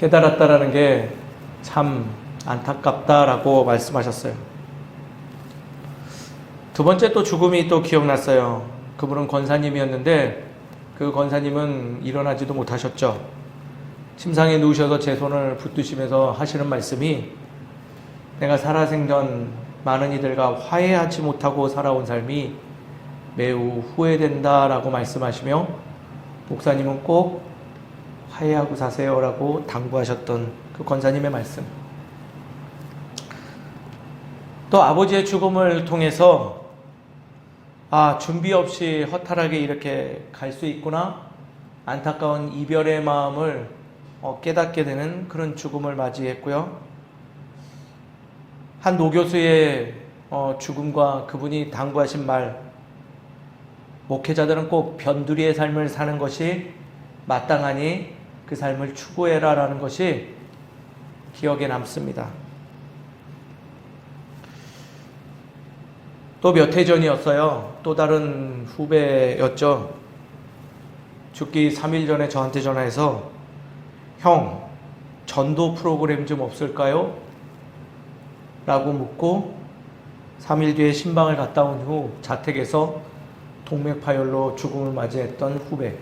깨달았다라는 게 참 안타깝다라고 말씀하셨어요. 두 번째 또 죽음이 또 기억났어요. 그분은 권사님이었는데 그 권사님은 일어나지도 못하셨죠. 침상에 누우셔서 제 손을 붙드시면서 하시는 말씀이, 내가 살아생전 많은 이들과 화해하지 못하고 살아온 삶이 매우 후회된다라고 말씀하시며, 목사님은 꼭 화해하고 사세요라고 당부하셨던 그 권사님의 말씀. 또 아버지의 죽음을 통해서 준비 없이 허탈하게 이렇게 갈 수 있구나, 안타까운 이별의 마음을 깨닫게 되는 그런 죽음을 맞이했고요. 한 노교수의 죽음과 그분이 당부하신 말, 목회자들은 꼭 변두리의 삶을 사는 것이 마땅하니 그 삶을 추구해라 라는 것이 기억에 남습니다. 또 몇 해 전이었어요. 또 다른 후배였죠. 죽기 3일 전에 저한테 전화해서, 형, 전도 프로그램 좀 없을까요? 라고 묻고 3일 뒤에 신방을 갔다 온 후 자택에서 동맥파열로 죽음을 맞이했던 후배.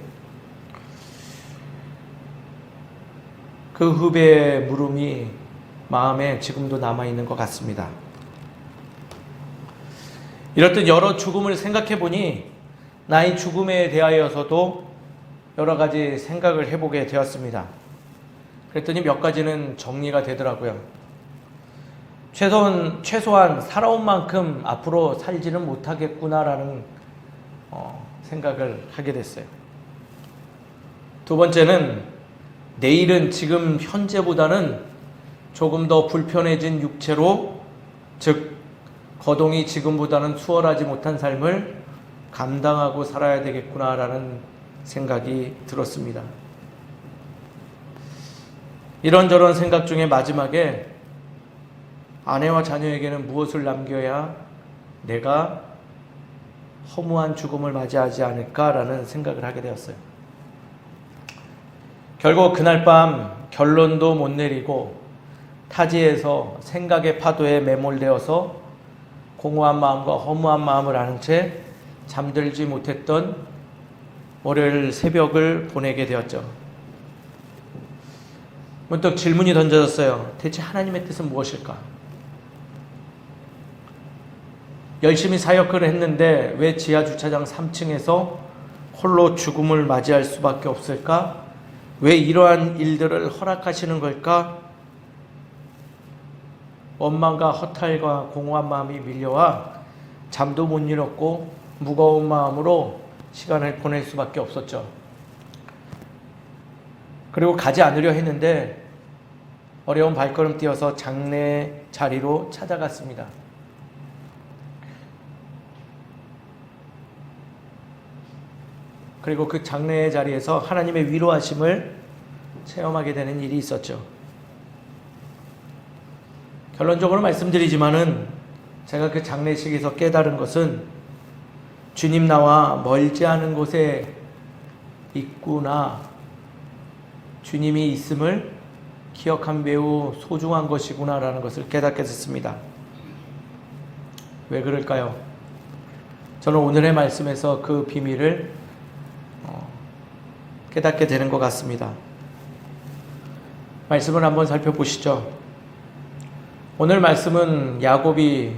그 후배의 물음이 마음에 지금도 남아있는 것 같습니다. 이렇듯 여러 죽음을 생각해 보니 나의 죽음에 대하여서도 여러 가지 생각을 해보게 되었습니다. 그랬더니 몇 가지는 정리가 되더라고요. 최소한 살아온 만큼 앞으로 살지는 못하겠구나라는 생각을 하게 됐어요. 두 번째는 내일은 지금 현재보다는 조금 더 불편해진 육체로, 즉 거동이 지금보다는 수월하지 못한 삶을 감당하고 살아야 되겠구나라는 생각이 들었습니다. 이런저런 생각 중에 마지막에 아내와 자녀에게는 무엇을 남겨야 내가 허무한 죽음을 맞이하지 않을까라는 생각을 하게 되었어요. 결국 그날 밤 결론도 못 내리고 타지에서 생각의 파도에 매몰되어서 공허한 마음과 허무한 마음을 아는 채 잠들지 못했던 월요일 새벽을 보내게 되었죠. 문득 질문이 던져졌어요. 대체 하나님의 뜻은 무엇일까? 열심히 사역을 했는데 왜 지하 주차장 3층에서 홀로 죽음을 맞이할 수밖에 없을까? 왜 이러한 일들을 허락하시는 걸까? 원망과 허탈과 공허한 마음이 밀려와 잠도 못 이뤘고 무거운 마음으로 시간을 보낼 수밖에 없었죠. 그리고 가지 않으려 했는데 어려운 발걸음 뛰어서 장례 자리로 찾아갔습니다. 그리고 그 장례의 자리에서 하나님의 위로하심을 체험하게 되는 일이 있었죠. 결론적으로 말씀드리지만은 제가 그 장례식에서 깨달은 것은 주님 나와 멀지 않은 곳에 있구나, 주님이 있음을 기억한 매우 소중한 것이구나 라는 것을 깨닫게 됐습니다. 왜 그럴까요? 저는 오늘의 말씀에서 그 비밀을 깨닫게 되는 것 같습니다. 말씀을 한번 살펴보시죠. 오늘 말씀은 야곱이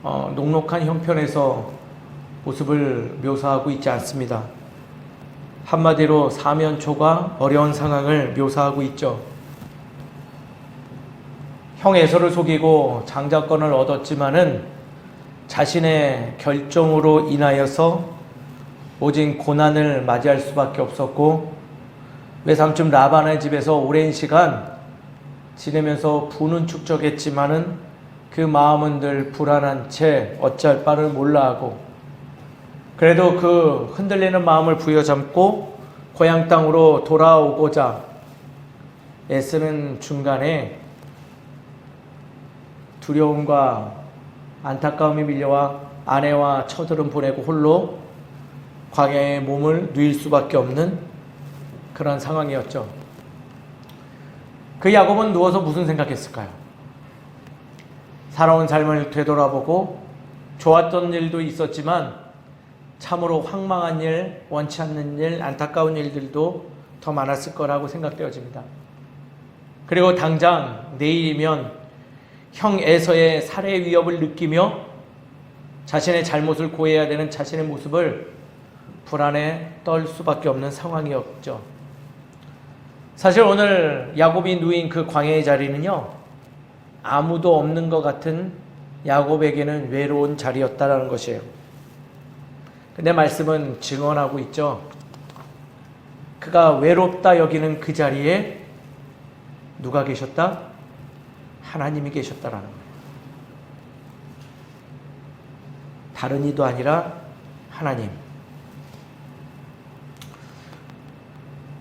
녹록한 형편에서 모습을 묘사하고 있지 않습니다. 한마디로 사면초가 어려운 상황을 묘사하고 있죠. 형 에서를 속이고 장자권을 얻었지만은 자신의 결정으로 인하여서 오직 고난을 맞이할 수밖에 없었고, 외삼촌 라반의 집에서 오랜 시간 지내면서 부는 축적했지만은 그 마음은 늘 불안한 채 어찌할 바를 몰라하고, 그래도 그 흔들리는 마음을 부여잡고 고향 땅으로 돌아오고자 애쓰는 중간에 두려움과 안타까움이 밀려와 아내와 처들은 보내고 홀로 광야에 몸을 누일 수밖에 없는 그런 상황이었죠. 그 야곱은 누워서 무슨 생각했을까요? 살아온 삶을 되돌아보고 좋았던 일도 있었지만 참으로 황망한 일, 원치 않는 일, 안타까운 일들도 더 많았을 거라고 생각되어집니다. 그리고 당장 내일이면 형 에서의 살해 위협을 느끼며 자신의 잘못을 고해야 되는 자신의 모습을 불안에 떨 수밖에 없는 상황이었죠. 사실 오늘 야곱이 누인 그 광야의 자리는요, 아무도 없는 것 같은 야곱에게는 외로운 자리였다라는 것이에요. 근데 말씀은 증언하고 있죠. 그가 외롭다 여기는 그 자리에 누가 계셨다? 하나님이 계셨다라는 거예요. 다른 이도 아니라 하나님.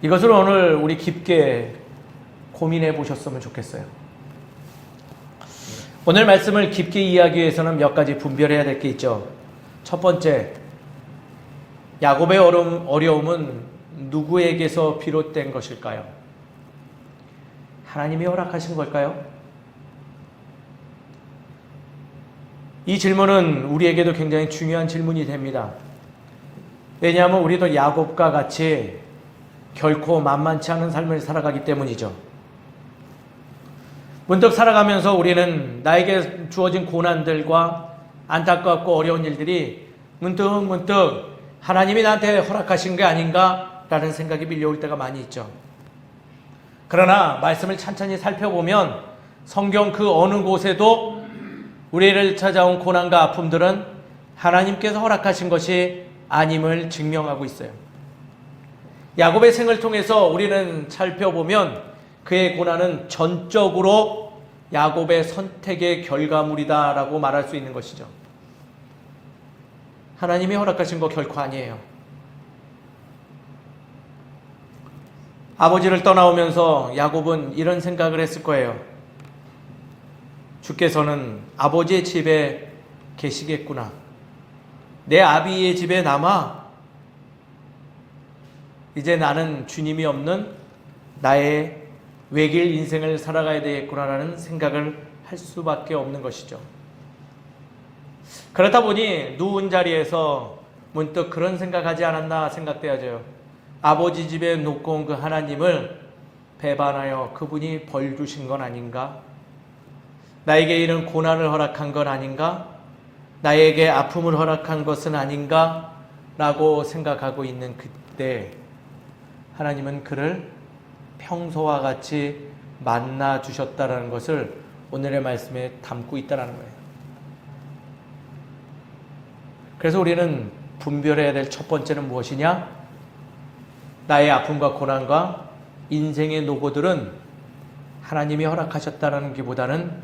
이것을 오늘 우리 깊게 고민해 보셨으면 좋겠어요. 오늘 말씀을 깊게 이해하기 위해서는 몇 가지 분별해야 될 게 있죠. 첫 번째, 야곱의 어려움은 누구에게서 비롯된 것일까요? 하나님이 허락하신 걸까요? 이 질문은 우리에게도 굉장히 중요한 질문이 됩니다. 왜냐하면 우리도 야곱과 같이 결코 만만치 않은 삶을 살아가기 때문이죠. 문득 살아가면서 우리는 나에게 주어진 고난들과 안타깝고 어려운 일들이 문득 하나님이 나한테 허락하신 게 아닌가 라는 생각이 밀려올 때가 많이 있죠. 그러나 말씀을 찬찬히 살펴보면 성경 그 어느 곳에도 우리를 찾아온 고난과 아픔들은 하나님께서 허락하신 것이 아님을 증명하고 있어요. 야곱의 생을 통해서 우리는 살펴보면 그의 고난은 전적으로 야곱의 선택의 결과물이다라고 말할 수 있는 것이죠. 하나님이 허락하신 거 결코 아니에요. 아버지를 떠나오면서 야곱은 이런 생각을 했을 거예요. 주께서는 아버지의 집에 계시겠구나. 내 아비의 집에 남아 이제 나는 주님이 없는 나의 외길 인생을 살아가야 되겠구나라는 생각을 할 수밖에 없는 것이죠. 그렇다 보니 누운 자리에서 문득 그런 생각하지 않았나 생각되어져요. 아버지 집에 놓고 온 그 하나님을 배반하여 그분이 벌 주신 건 아닌가? 나에게 이런 고난을 허락한 건 아닌가? 나에게 아픔을 허락한 것은 아닌가? 라고 생각하고 있는 그때 하나님은 그를 평소와 같이 만나 주셨다는 것을 오늘의 말씀에 담고 있다는 거예요. 그래서 우리는 분별해야 될 첫 번째는 무엇이냐? 나의 아픔과 고난과 인생의 노고들은 하나님이 허락하셨다는 것보다는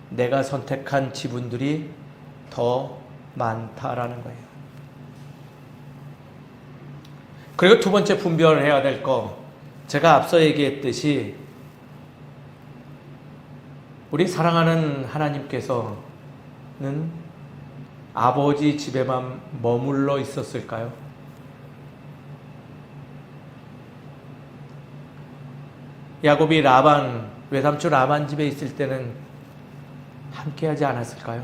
내가 선택한 지분들이 더 많다라는 거예요. 그리고 두 번째 분별해야 될 거, 제가 앞서 얘기했듯이 우리 사랑하는 하나님께서는 아버지 집에만 머물러 있었을까요? 야곱이 외삼촌 라반 집에 있을 때는 함께하지 않았을까요?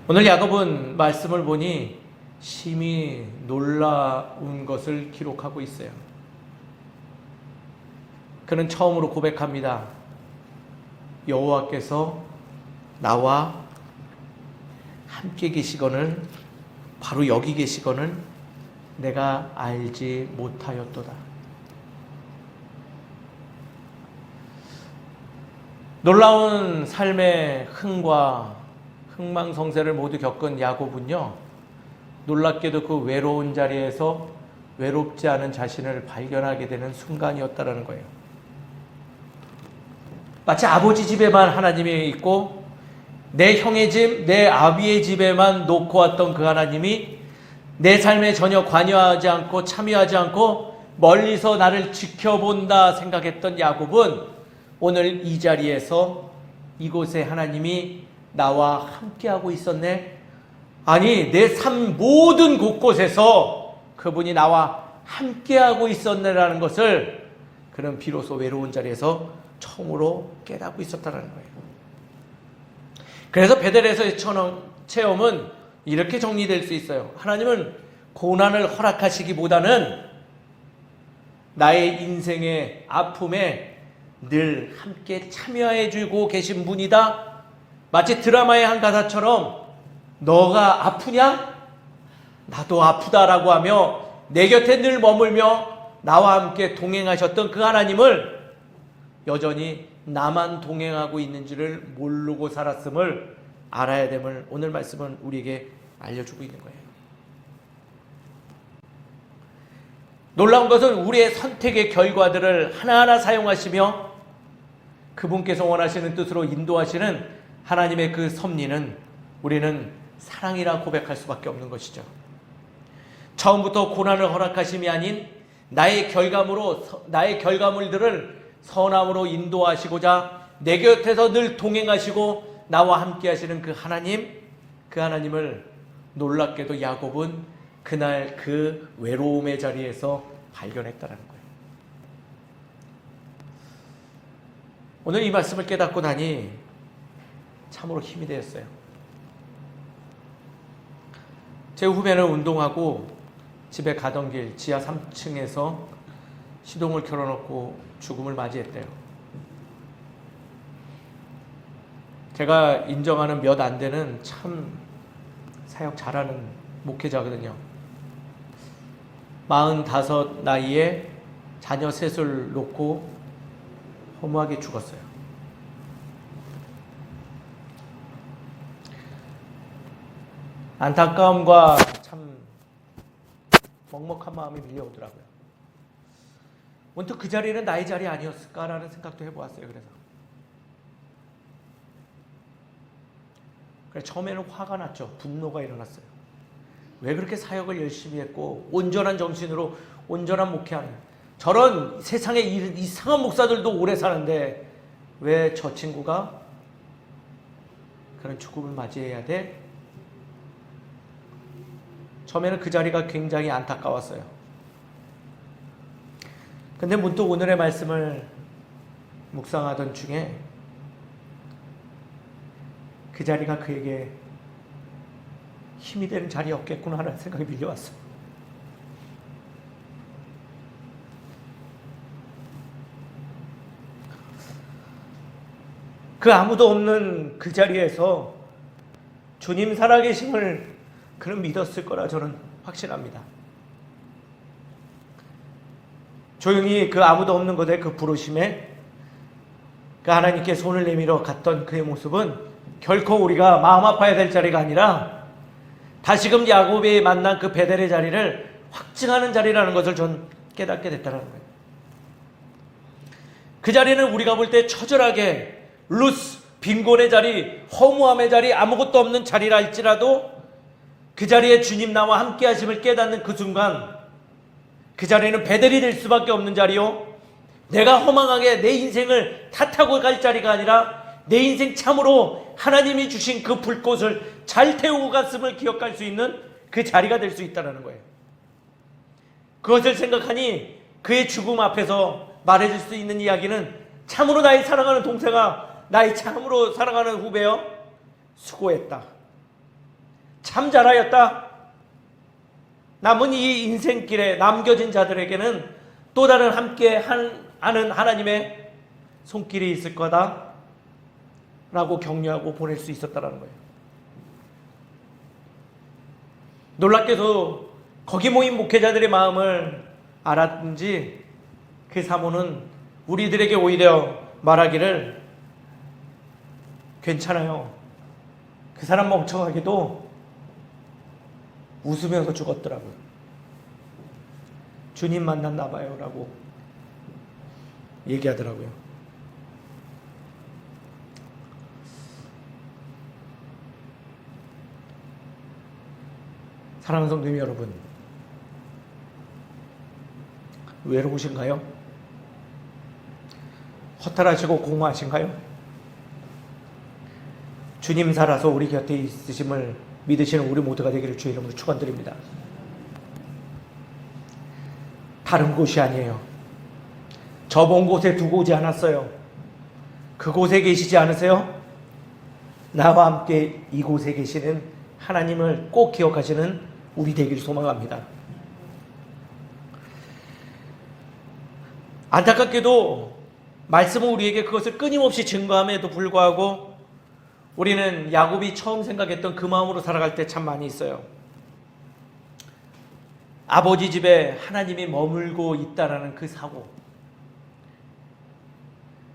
오늘 야곱은 말씀을 보니 심히 놀라운 것을 기록하고 있어요. 그는 처음으로 고백합니다. 여호와께서 나와 함께 계시거늘 바로 여기 계시거늘 내가 알지 못하였도다. 놀라운 삶의 흥과 흥망성쇠를 모두 겪은 야곱은요, 놀랍게도 그 외로운 자리에서 외롭지 않은 자신을 발견하게 되는 순간이었다라는 거예요. 마치 아버지 집에만 하나님이 있고 내 형의 집, 내 아비의 집에만 놓고 왔던 그 하나님이 내 삶에 전혀 관여하지 않고 참여하지 않고 멀리서 나를 지켜본다 생각했던 야곱은 오늘 이 자리에서 이곳에 하나님이 나와 함께하고 있었네. 아니, 내 삶 모든 곳곳에서 그분이 나와 함께하고 있었네라는 것을 그는 비로소 외로운 자리에서 처음으로 깨닫고 있었다는 거예요. 그래서 베델에서의 체험은 이렇게 정리될 수 있어요. 하나님은 고난을 허락하시기보다는 나의 인생의 아픔에 늘 함께 참여해주고 계신 분이다. 마치 드라마의 한 가사처럼 너가 아프냐? 나도 아프다라고 하며 내 곁에 늘 머물며 나와 함께 동행하셨던 그 하나님을 여전히 나만 동행하고 있는지를 모르고 살았음을 알아야 됨을 오늘 말씀은 우리에게 알려주고 있는 거예요. 놀라운 것은 우리의 선택의 결과들을 하나하나 사용하시며 그분께서 원하시는 뜻으로 인도하시는 하나님의 그 섭리는 우리는 사랑이라 고백할 수밖에 없는 것이죠. 처음부터 고난을 허락하심이 아닌 나의 결과물들을 선함으로 인도하시고자 내 곁에서 늘 동행하시고 나와 함께 하시는 그 하나님을 놀랍게도 야곱은 그날 그 외로움의 자리에서 발견했다는 거예요. 오늘 이 말씀을 깨닫고 나니 참으로 힘이 되었어요. 제 후배는 운동하고 집에 가던 길 지하 3층에서 시동을 켜놓고 죽음을 맞이했대요. 제가 인정하는 몇 안 되는 참 사역 잘하는 목회자거든요. 45 나이에 자녀 셋을 놓고 허무하게 죽었어요. 안타까움과 참 먹먹한 마음이 밀려오더라고요. 문득 그 자리는 나의 자리 아니었을까라는 생각도 해보았어요. 그래서 처음에는 화가 났죠. 분노가 일어났어요. 왜 그렇게 사역을 열심히 했고 온전한 정신으로 온전한 목회하는 저런 세상에 이상한 목사들도 오래 사는데 왜 저 친구가 그런 죽음을 맞이해야 돼? 처음에는 그 자리가 굉장히 안타까웠어요. 근데 문득 오늘의 말씀을 묵상하던 중에 그 자리가 그에게 힘이 되는 자리였겠구나 하는 생각이 밀려왔어요. 그 아무도 없는 그 자리에서 주님 살아계심을 그는 믿었을 거라 저는 확신합니다. 조용히 그 아무도 없는 곳에 그 부르심에 그 하나님께 손을 내밀어 갔던 그의 모습은 결코 우리가 마음 아파야 될 자리가 아니라 다시금 야곱이 만난 그 베델의 자리를 확증하는 자리라는 것을 전 깨닫게 됐다는 거예요. 그 자리는 우리가 볼 때 처절하게 루스, 빈곤의 자리, 허무함의 자리, 아무것도 없는 자리라 할지라도 그 자리에 주님 나와 함께 하심을 깨닫는 그 순간 그 자리는 베델이 될 수밖에 없는 자리요, 내가 허망하게 내 인생을 탓하고 갈 자리가 아니라 내 인생 참으로 하나님이 주신 그 불꽃을 잘 태우고 갔음을 기억할 수 있는 그 자리가 될 수 있다는 거예요. 그것을 생각하니 그의 죽음 앞에서 말해줄 수 있는 이야기는 참으로 나의 사랑하는 동생아, 나의 참으로 사랑하는 후배여, 수고했다. 참 잘하였다. 남은 이 인생길에 남겨진 자들에게는 또 다른 함께 하는 하나님의 손길이 있을 거다 라고 격려하고 보낼 수 있었다는 거예요. 놀랍게도 거기 모인 목회자들의 마음을 알았는지 그 사모는 우리들에게 오히려 말하기를 괜찮아요. 그 사람 멍청하게도 웃으면서 죽었더라고요. 주님 만났나 봐요 라고 얘기하더라고요. 사랑하는 성도님 여러분, 외로우신가요? 허탈하시고 공허하신가요? 주님 살아서 우리 곁에 있으심을 믿으시는 우리 모두가 되기를 주의 이름으로 축원드립니다. 다른 곳이 아니에요. 저 먼 곳에 두고 오지 않았어요. 그곳에 계시지 않으세요? 나와 함께 이곳에 계시는 하나님을 꼭 기억하시는 우리 되기를 소망합니다. 안타깝게도 말씀은 우리에게 그것을 끊임없이 증거함에도 불구하고 우리는 야곱이 처음 생각했던 그 마음으로 살아갈 때 참 많이 있어요. 아버지 집에 하나님이 머물고 있다라는 그 사고,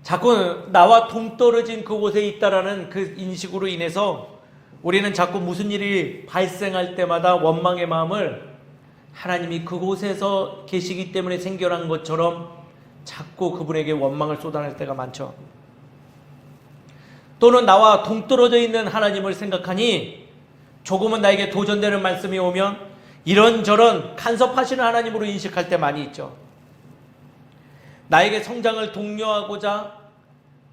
자꾸 나와 동떨어진 그곳에 있다라는 그 인식으로 인해서 우리는 자꾸 무슨 일이 발생할 때마다 원망의 마음을 하나님이 그곳에서 계시기 때문에 생겨난 것처럼 자꾸 그분에게 원망을 쏟아낼 때가 많죠. 또는 나와 동떨어져 있는 하나님을 생각하니 조금은 나에게 도전되는 말씀이 오면 이런저런 간섭하시는 하나님으로 인식할 때 많이 있죠. 나에게 성장을 독려하고자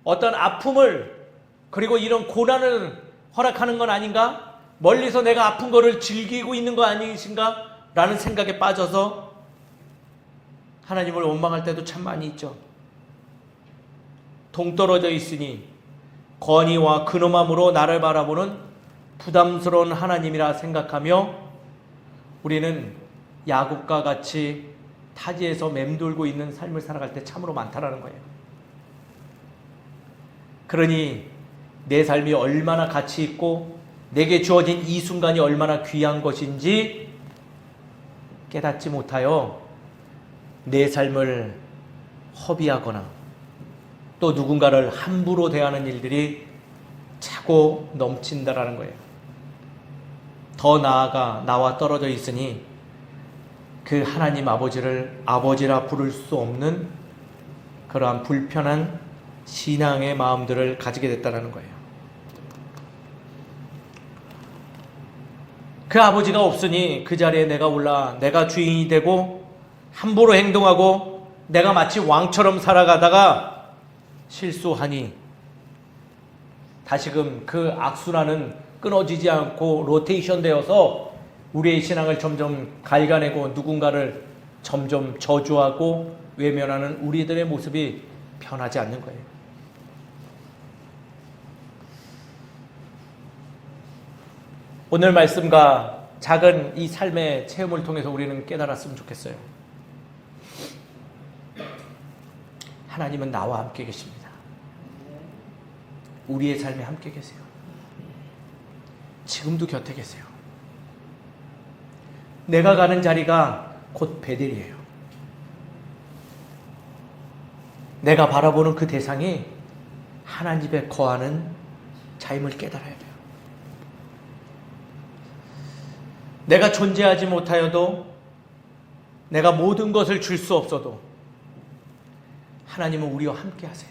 어떤 아픔을 그리고 이런 고난을 허락하는 건 아닌가? 멀리서 내가 아픈 거를 즐기고 있는 거 아니신가? 라는 생각에 빠져서 하나님을 원망할 때도 참 많이 있죠. 동떨어져 있으니 건의와 근엄함으로 나를 바라보는 부담스러운 하나님이라 생각하며 우리는 야곱과 같이 타지에서 맴돌고 있는 삶을 살아갈 때 참으로 많다라는 거예요. 그러니 내 삶이 얼마나 가치 있고 내게 주어진 이 순간이 얼마나 귀한 것인지 깨닫지 못하여 내 삶을 허비하거나 또 누군가를 함부로 대하는 일들이 차고 넘친다라는 거예요. 더 나아가 나와 떨어져 있으니 그 하나님 아버지를 아버지라 부를 수 없는 그러한 불편한 신앙의 마음들을 가지게 됐다는 거예요. 그 아버지가 없으니 그 자리에 내가 올라 내가 주인이 되고 함부로 행동하고 내가 마치 왕처럼 살아가다가 실수하니 다시금 그 악순환은 끊어지지 않고 로테이션 되어서 우리의 신앙을 점점 갉아내고 누군가를 점점 저주하고 외면하는 우리들의 모습이 변하지 않는 거예요. 오늘 말씀과 작은 이 삶의 체험을 통해서 우리는 깨달았으면 좋겠어요. 하나님은 나와 함께 계십니다. 우리의 삶에 함께 계세요. 지금도 곁에 계세요. 내가 가는 자리가 곧 베델이에요. 내가 바라보는 그 대상이 하나님에 거하는 자임을 깨달아야 돼요. 내가 존재하지 못하여도 내가 모든 것을 줄 수 없어도 하나님은 우리와 함께 하세요.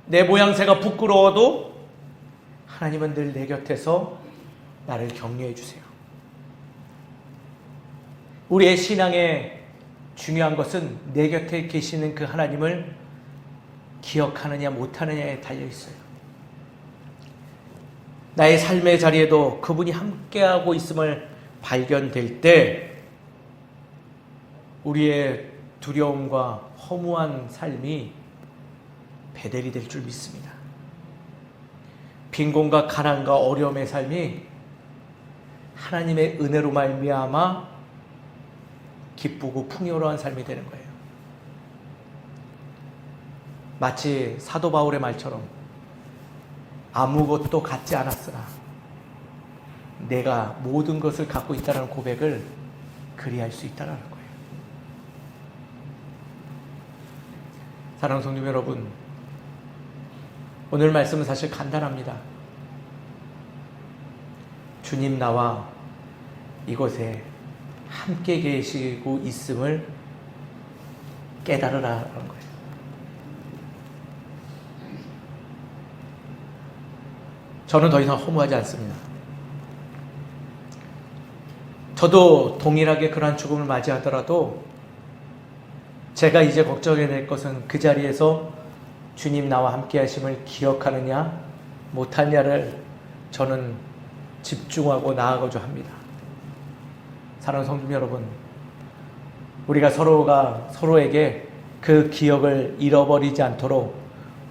내 모양새가 부끄러워도 하나님은 늘 내 곁에서 나를 격려해 주세요. 우리의 신앙에 중요한 것은 내 곁에 계시는 그 하나님을 기억하느냐 못하느냐에 달려 있어요. 나의 삶의 자리에도 그분이 함께하고 있음을 발견될 때 우리의 두려움과 허무한 삶이 베델이 될 줄 믿습니다. 빈곤과 가난과 어려움의 삶이 하나님의 은혜로 말미암아 기쁘고 풍요로운 삶이 되는 거예요. 마치 사도 바울의 말처럼 아무것도 갖지 않았으나 내가 모든 것을 갖고 있다는 고백을 그리할 수 있다는 거예요. 사랑하는 성도 여러분, 오늘 말씀은 사실 간단합니다. 주님 나와 이곳에 함께 계시고 있음을 깨달으라는 거예요. 저는 더 이상 허무하지 않습니다. 저도 동일하게 그러한 죽음을 맞이하더라도 제가 이제 걱정해야 될 것은 그 자리에서 주님 나와 함께 하심을 기억하느냐 못하느냐를 저는 집중하고 나아가고자 합니다. 사랑하는 성도 여러분, 우리가 서로가 서로에게 그 기억을 잃어버리지 않도록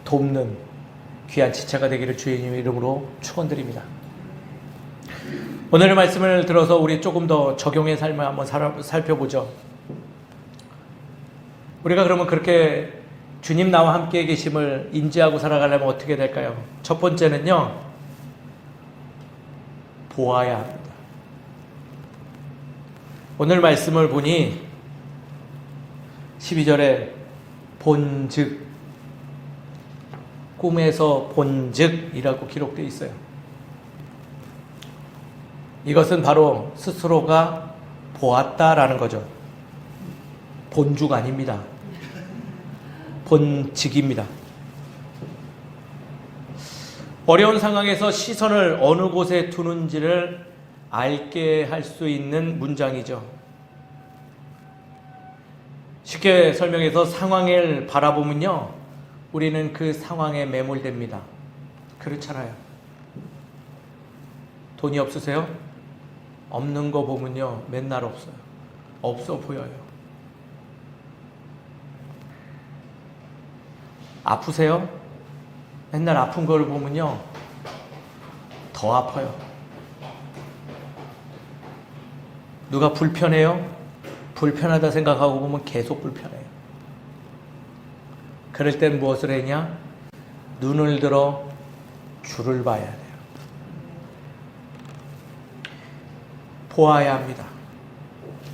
돕는 귀한 지체가 되기를 주님의 이름으로 축원드립니다. 오늘의 말씀을 들어서 우리 조금 더 적용의 삶을 한번 살펴보죠. 우리가 그러면 그렇게 주님 나와 함께 계심을 인지하고 살아가려면 어떻게 될까요? 첫 번째는요, 보아야 합니다. 오늘 말씀을 보니 12절에 본즉, 꿈에서 본즉이라고 기록되어 있어요. 이것은 바로 스스로가 보았다라는 거죠. 본죽 아닙니다. 본즉입니다. 어려운 상황에서 시선을 어느 곳에 두는지를 알게 할 수 있는 문장이죠. 쉽게 설명해서 상황을 바라보면요, 우리는 그 상황에 매몰됩니다. 그렇잖아요. 돈이 없으세요? 없는 거 보면요, 맨날 없어요. 없어 보여요. 아프세요? 맨날 아픈 걸 보면요, 더 아파요. 누가 불편해요? 불편하다 생각하고 보면 계속 불편해요. 그럴 땐 무엇을 했냐? 눈을 들어 주를 봐야 돼요. 보아야 합니다.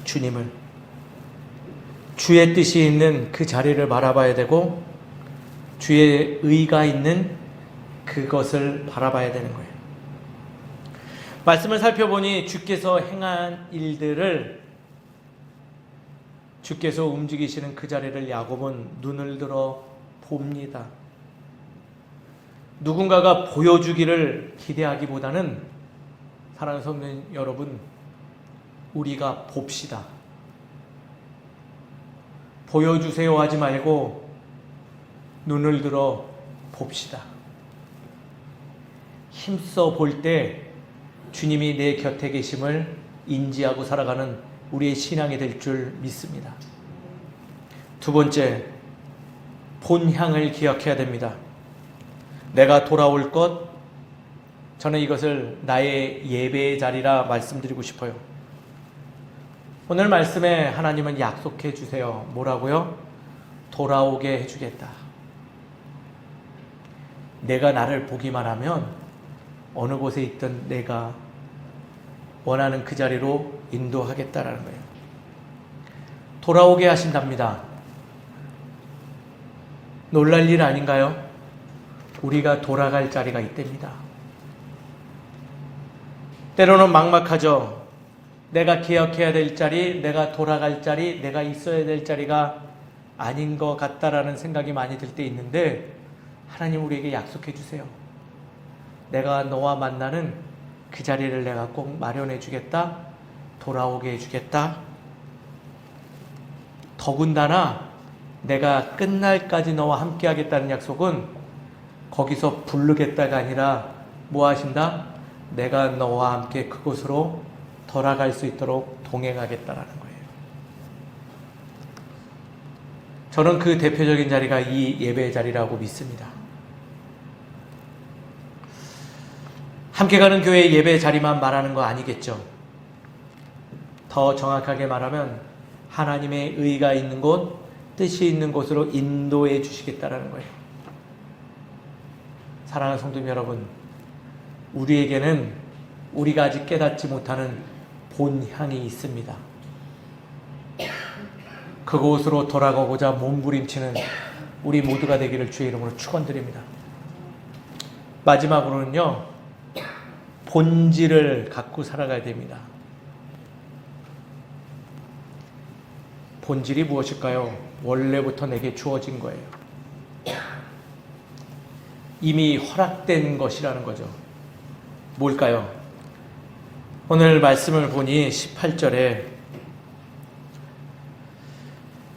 주님을. 주의 뜻이 있는 그 자리를 바라봐야 되고, 주의 의가 있는 그것을 바라봐야 되는 거예요. 말씀을 살펴보니 주께서 행한 일들을, 주께서 움직이시는 그 자리를 야곱은 눈을 들어 봅니다. 누군가가 보여주기를 기대하기보다는, 사랑하는 성도 여러분, 우리가 봅시다. 보여주세요 하지 말고 눈을 들어 봅시다. 힘써 볼 때 주님이 내 곁에 계심을 인지하고 살아가는 우리의 신앙이 될 줄 믿습니다. 두 번째, 본향을 기억해야 됩니다. 내가 돌아올 것, 저는 이것을 나의 예배의 자리라 말씀드리고 싶어요. 오늘 말씀에 하나님은 약속해 주세요. 뭐라고요? 돌아오게 해주겠다. 내가 나를 보기만 하면 어느 곳에 있든 내가 원하는 그 자리로 인도하겠다라는 거예요. 돌아오게 하신답니다. 놀랄 일 아닌가요? 우리가 돌아갈 자리가 있답니다. 때로는 막막하죠. 내가 기억해야 될 자리, 내가 돌아갈 자리, 내가 있어야 될 자리가 아닌 것 같다라는 생각이 많이 들 때 있는데, 하나님 우리에게 약속해 주세요. 내가 너와 만나는 그 자리를 내가 꼭 마련해 주겠다. 돌아오게 해주겠다. 더군다나 내가 끝날까지 너와 함께 하겠다는 약속은 거기서 부르겠다가 아니라 뭐 하신다? 내가 너와 함께 그곳으로 돌아갈 수 있도록 동행하겠다라는 거예요. 저는 그 대표적인 자리가 이 예배의 자리라고 믿습니다. 함께 가는 교회의 예배 자리만 말하는 거 아니겠죠. 더 정확하게 말하면 하나님의 의가 있는 곳, 뜻이 있는 곳으로 인도해 주시겠다라는 거예요. 사랑하는 성도 여러분, 우리에게는 우리가 아직 깨닫지 못하는 본향이 있습니다. 그곳으로 돌아가고자 몸부림치는 우리 모두가 되기를 주의 이름으로 축원드립니다. 마지막으로는요, 본질을 갖고 살아가야 됩니다. 본질이 무엇일까요? 원래부터 내게 주어진 거예요. 이미 허락된 것이라는 거죠. 뭘까요? 오늘 말씀을 보니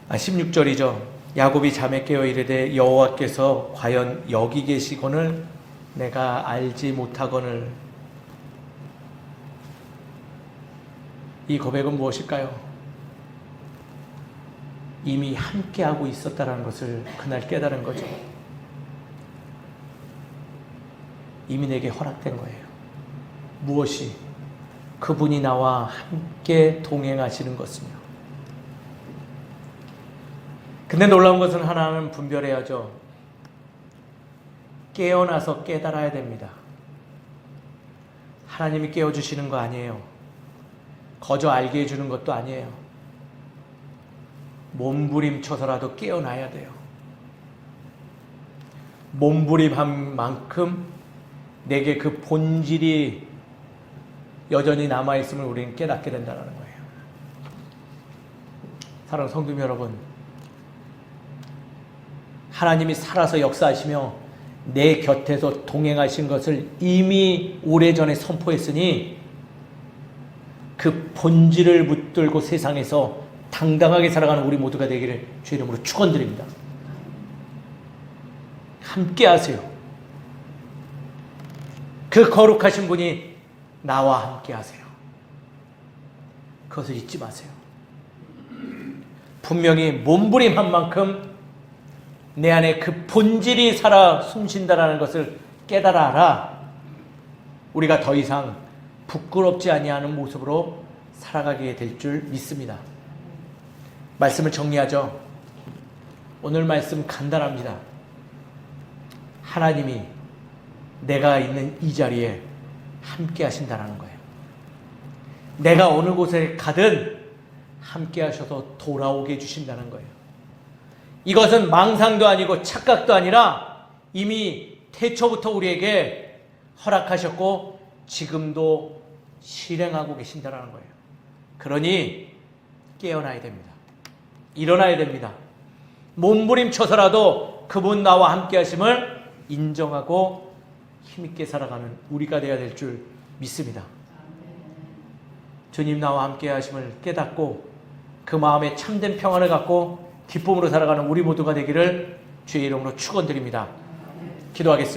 16절이죠. 야곱이 잠에 깨어 이르되 여호와께서 과연 여기 계시거늘 내가 알지 못하거늘. 이 고백은 무엇일까요? 이미 함께하고 있었다는 것을 그날 깨달은 거죠. 이미 내게 허락된 거예요. 무엇이? 그분이 나와 함께 동행하시는 것이며. 근데 놀라운 것은 하나는 분별해야죠. 깨어나서 깨달아야 됩니다. 하나님이 깨워주시는 거 아니에요. 거저 알게 해주는 것도 아니에요. 몸부림쳐서라도 깨어나야 돼요. 몸부림한 만큼 내게 그 본질이 여전히 남아있음을 우리는 깨닫게 된다는 거예요. 사랑하는 성도 여러분, 하나님이 살아서 역사하시며 내 곁에서 동행하신 것을 이미 오래전에 선포했으니 그 본질을 붙들고 세상에서 당당하게 살아가는 우리 모두가 되기를 주의 이름으로 축원드립니다. 함께 하세요. 그 거룩하신 분이 나와 함께 하세요. 그것을 잊지 마세요. 분명히 몸부림한 만큼 내 안에 그 본질이 살아 숨쉰다라는 것을 깨달아라. 우리가 더 이상 부끄럽지 아니하는 모습으로 살아가게 될 줄 믿습니다. 말씀을 정리하죠. 오늘 말씀 간단합니다. 하나님이 내가 있는 이 자리에 함께 하신다는 거예요. 내가 어느 곳에 가든 함께 하셔서 돌아오게 해주신다는 거예요. 이것은 망상도 아니고 착각도 아니라 이미 태초부터 우리에게 허락하셨고 지금도 실행하고 계신다는 거예요. 그러니 깨어나야 됩니다. 일어나야 됩니다. 몸부림쳐서라도 그분 나와 함께 하심을 인정하고 힘있게 살아가는 우리가 되어야 될 줄 믿습니다. 주님 나와 함께 하심을 깨닫고 그 마음에 참된 평안을 갖고 기쁨으로 살아가는 우리 모두가 되기를 주의 이름으로 축원드립니다. 기도하겠습니다.